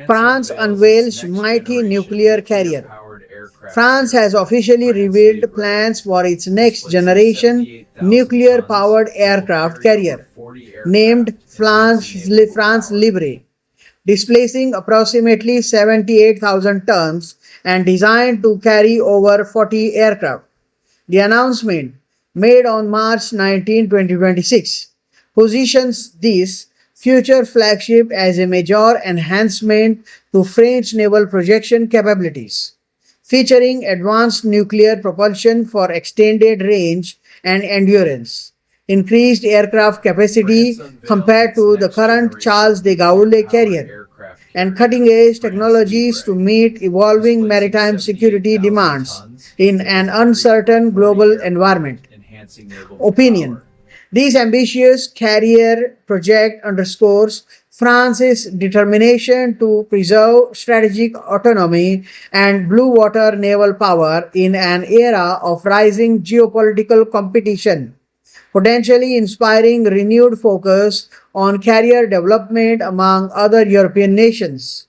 France unveils mighty nuclear carrier. France has officially revealed plans for its next generation nuclear powered aircraft carrier, named France Libre, displacing approximately 78,000 tons and designed to carry over 40 aircraft. The announcement, made on March 19, 2026, positions this future flagship as a major enhancement to French naval projection capabilities, featuring advanced nuclear propulsion for extended range and endurance, increased aircraft capacity compared to the current Charles de Gaulle carrier, and cutting-edge technologies to meet evolving maritime security demands in an uncertain global environment. Opinion. This ambitious carrier project underscores France's determination to preserve strategic autonomy and blue water naval power in an era of rising geopolitical competition, potentially inspiring renewed focus on carrier development among other European nations.